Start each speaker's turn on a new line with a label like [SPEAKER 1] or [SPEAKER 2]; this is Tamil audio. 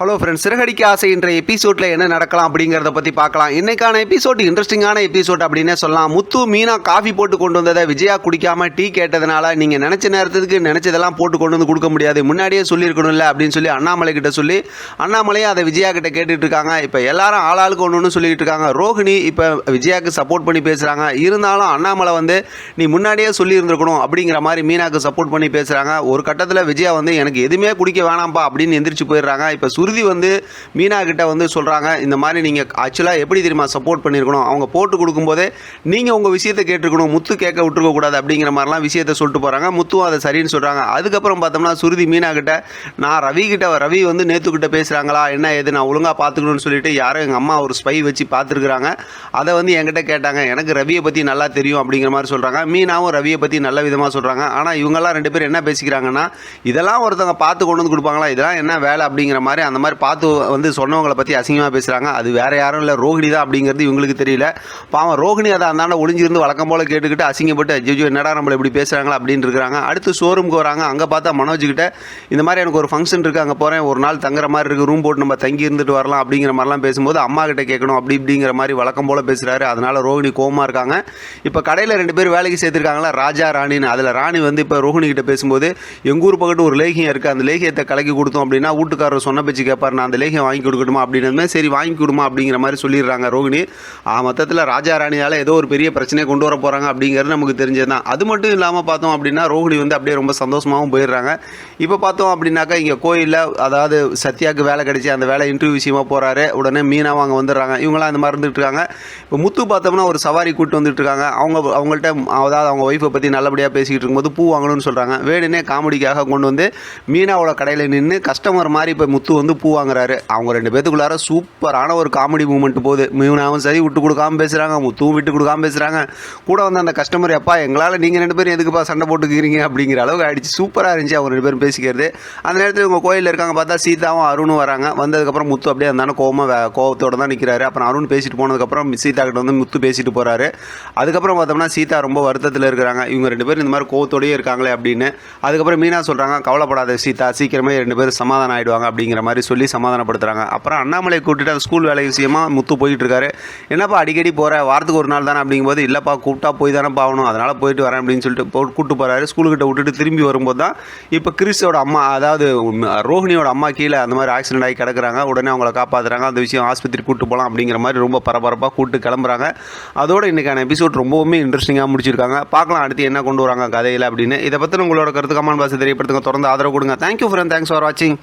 [SPEAKER 1] ஹலோ ஃப்ரெண்ட்ஸ், சிறகடிக்க ஆசை என்ற எபிசோடில் என்ன நடக்கலாம் அப்படிங்கிறத பற்றி பார்க்கலாம். இன்றைக்கான எபிசோட் இன்ட்ரெஸ்டிங்கான எபிசோட் அப்படின்னே சொல்லலாம். முத்து மீனா காஃபி போட்டு கொண்டு வந்ததை விஜயா குடிக்காமல் டீ கேட்டதுனால நீங்கள் நினச்ச நேரத்துக்கு நினச்சதெல்லாம் போட்டு கொண்டு வந்து கொடுக்க முடியாது, முன்னாடியே சொல்லியிருக்கணும்ல அப்படின்னு சொல்லி அண்ணாமலை கிட்ட சொல்லி அண்ணாமலையும் அதை விஜயா கிட்ட கேட்டுட்டு இருக்காங்க. இப்போ எல்லாரும் ஆளாளுக்கு ஒன்று ஒன்று சொல்லிட்டு இருக்காங்க. ரோஹிணி இப்போ விஜயாவுக்கு சப்போர்ட் பண்ணி பேசுகிறாங்க. இருந்தாலும் அண்ணாமலை வந்து நீ முன்னாடியே சொல்லியிருந்துருக்கணும் அப்படிங்கிற மாதிரி மீனாவுக்கு சப்போர்ட் பண்ணி பேசுகிறாங்க. ஒரு கட்டத்தில் விஜயா வந்து எனக்கு எதுவுமே குடிக்க வேணாம்ப்பா அப்படின்னு எந்திரிச்சு போயிடுறாங்க. இப்போ சுருதி வந்து மீனா கிட்ட வந்து சொல்கிறாங்க, இந்த மாதிரி நீங்கள் ஆக்சுவலாக எப்படி தெரியுமா சப்போர்ட் பண்ணியிருக்கணும், அவங்க போட்டு கொடுக்கும்போதே நீங்கள் உங்கள் விஷயத்தை கேட்டிருக்கணும், முத்து கேட்க விட்டுருக்க கூடாது அப்படிங்கிற மாதிரிலாம் விஷயத்தை சொல்லிட்டு போகிறாங்க. முத்துவும் அதை சரின்னு சொல்கிறாங்க. அதுக்கப்புறம் பார்த்தோம்னா சுருதி மீனா கிட்ட நான் ரவி வந்து நேத்துக்கிட்ட பேசுகிறாங்களா என்ன ஏது நான் ஒழுங்காக பார்த்துக்கணும்னு சொல்லிட்டு யாரும் எங்கள் அம்மா ஒரு ஸ்பை வச்சு பார்த்துருக்குறாங்க, அதை வந்து என்கிட்ட கேட்டாங்க, எனக்கு ரவியை பற்றி நல்லா தெரியும் அப்படிங்கிற மாதிரி சொல்கிறாங்க. மீனாவும் ரவியை பற்றி நல்ல விதமாக சொல்கிறாங்க. ஆனால் இவங்கெல்லாம் ரெண்டு பேரும் என்ன பேசிக்கிறாங்கன்னா, இதெல்லாம் ஒருத்தவங்க பார்த்து கொண்டு வந்து கொடுப்பாங்களா, இதெல்லாம் என்ன வேலை அப்படிங்கிற மாதிரி அந்த மாதிரி பார்த்து வந்து சொன்னவங்களை பற்றி அசிங்கமாக பேசுகிறாங்க. அது வேறு யாரும் இல்லை, ரோஹிணி தான் அப்படிங்கிறது இவங்களுக்கு தெரியல. பாவம் ரோஹிணி அதை அந்தாண்ட ஒளிஞ்சிருந்து வழக்கம் போல் கேட்டுக்கிட்டு அசிங்கப்பட்டு ஜெஜு என்னடா நம்மளை இப்படி பேசுகிறாங்களா அப்படின்னு இருக்கிறாங்க. அடுத்து ஷோரூமுக்கு வராங்க. அங்கே பார்த்தா மனோஜ்கிட்ட இந்த மாதிரி எனக்கு ஒரு ஃபங்க்ஷன் இருக்குது, அங்கே போகிறேன், ஒரு நாள் தங்குற மாதிரி இருக்குது, ரூம் போட்டு நம்ம தங்கி இருந்துட்டு வரலாம் அப்படிங்கிற மாதிரிலாம் பேசும்போது அம்மா கிட்ட கேட்கணும் அப்படி இப்படிங்கிற மாதிரி வழக்கம் போல் பேசுகிறாரு. அதனால் ரோஹிணி கோவமாக இருக்காங்க. இப்போ கடையில் ரெண்டு பேர் வேலைக்கு சேர்த்துருக்காங்களா, ராஜா ராணின்னு. அதில் ராணி வந்து இப்போ ரோஹிணி கிட்ட பேசும்போது எங்கள் ஊர் பக்கத்து ஒரு லேகியம் இருக்குது, அந்த லேகியத்தை கலக்கி கொடுத்தோம் அப்படின்னா வீட்டுக்காரர் சொன்ன பேச்சு கேட்பார், நான் அந்த லேகியம் வாங்கி கொடுக்கணுமா அப்படின்னு. சரி வாங்கி கொடுமா அப்படிங்கிற மாதிரி சொல்லிடுறாங்க ரோஹிணி. மொத்தத்தில் ராஜா ராணியால் ஏதோ ஒரு பெரிய பிரச்சனையை கொண்டு வர போகிறாங்க அப்படிங்கிறது நமக்கு தெரிஞ்சது தான். அது மட்டும் இல்லாமல் பார்த்தோம் அப்படின்னா ரோஹிணி வந்து அப்படியே ரொம்ப சந்தோஷமாகவும் போயிடுறாங்க. இப்போ பார்த்தோம் அப்படின்னாக்கா இங்கே கோயிலில் அதாவது சத்யாவுக்கு வேலை கிடைச்சி அந்த வேலை இன்டர்வியூ விஷயமா போகிறாரு. உடனே மீனாவும் அங்கே வந்துடுறாங்க. இவங்களாம் அந்த மாதிரி இருந்துட்டு இருக்காங்க. இப்போ முத்து பார்த்தோம்னா ஒரு சவாரி கூட்டு வந்துட்டு இருக்காங்க. அவங்கள்ட்ட அதாவது அவங்க ஒய்ஃபை பற்றி நல்லபடியாக பேசிக்கிட்டு இருக்கும்போது பூ வாங்கணும்னு சொல்கிறாங்க. வேணுனே காமெடிக்காக கொண்டு வந்து மீனாவோட கடையில் நின்று கஸ்டமர் மாதிரி இப்போ முத்து வந்து பூ வாங்குறாரு. அவங்க ரெண்டு பேத்துக்குள்ளார சூப்பரான ஒரு காமெடி மூமெண்ட் போகுது. மீனாவும் சரி விட்டு கொடுக்காம பேசுகிறாங்க, முத்துவும் விட்டு கொடுக்காம பேசுகிறாங்க. கூட வந்து அந்த கஸ்டமர் எப்பா எங்களால் நீங்கள் ரெண்டு பேரும் எதுக்குப்பா சண்டை போட்டுக்கிறீங்க அப்படிங்கிற அளவுக்கு அடிச்சு சூப்பராக இருந்துச்சு அவங்க ரெண்டு பேரும் பேசிக்கிறது. அந்த நேரத்தில் இவங்க கோயிலில் இருக்காங்க. பார்த்தா சீதாவும் அருணும் வராங்க. வந்ததுக்கப்புறம் முத்து அப்படியே இருந்தாலும் கோவத்தோடு தான் நிற்கிறாரு. அப்புறம் அருண் பேசிட்டு போனதுக்கப்புறம் சீதா கிட்ட வந்து முத்து பேசிட்டு போகிறாரு. அதுக்கப்புறம் பார்த்தோம்னா சீதா ரொம்ப வருத்தத்தில் இருக்கிறாங்க. இவங்க ரெண்டு பேரும் இந்த மாதிரி கோவத்தோடையே இருக்காங்களே அப்படின்னு. அதுக்கப்புறம் மீனா சொல்கிறாங்க, கவலைப்படாத சீதா, சீக்கிரமே ரெண்டு பேரும் சமாதானம் ஆகிடுவாங்க அப்படிங்கிற மாதிரி சொல்லி சமாதானப்படுத்துகிறாங்க. அப்புறம் அண்ணாமலை கூட்டிட்டு அந்த ஸ்கூல் வேலை விஷயமா முத்து போயிட்டு இருக்காரு. என்னப்பா அடிக்கடி போகிற, வாரத்துக்கு ஒரு நாள் தானே அப்படிங்கும்போது, இல்லைப்பா கூப்பிட்டா போய் தானே பாகணும், அதனால் போயிட்டு வரேன் அப்படின்னு சொல்லிட்டு கூப்பிட்டு போகிறாரு. ஸ்கூலுக்கிட்ட விட்டுட்டு திரும்பி வரும்போது தான் இப்போ கிறிஸோட அம்மா அதாவது ரோஹிணியோட அம்மா கீழே அந்த மாதிரி ஆக்சிடென்ட் ஆகி கிடக்குறாங்க. உடனே அவங்கள காப்பாற்றுறாங்க. அந்த விஷயம் ஆஸ்பத்திரி கூப்பிட்டு போகலாம் அப்படிங்கிற மாதிரி ரொம்ப பரபரப்பாக கூப்பிட்டு கிளம்புறாங்க. அதோட இன்றைக்கான எபிசோட் ரொம்பவுமே இன்ட்ரெஸ்டிங்காக முடிச்சிருக்காங்க. பார்க்கலாம் அடுத்து என்ன கொண்டு வராங்க கதையில் அப்படின்னு. இதை பற்றி உங்களோட கருத்து கமெண்ட் பாக்ஸ் தெரியப்படுத்துங்க. தொடர்ந்து ஆதரவு கொடுங்க. தேங்க்யூ ஃப்ரெண்ட், தேங்க்ஸ் ஃபார் வாட்சிங்.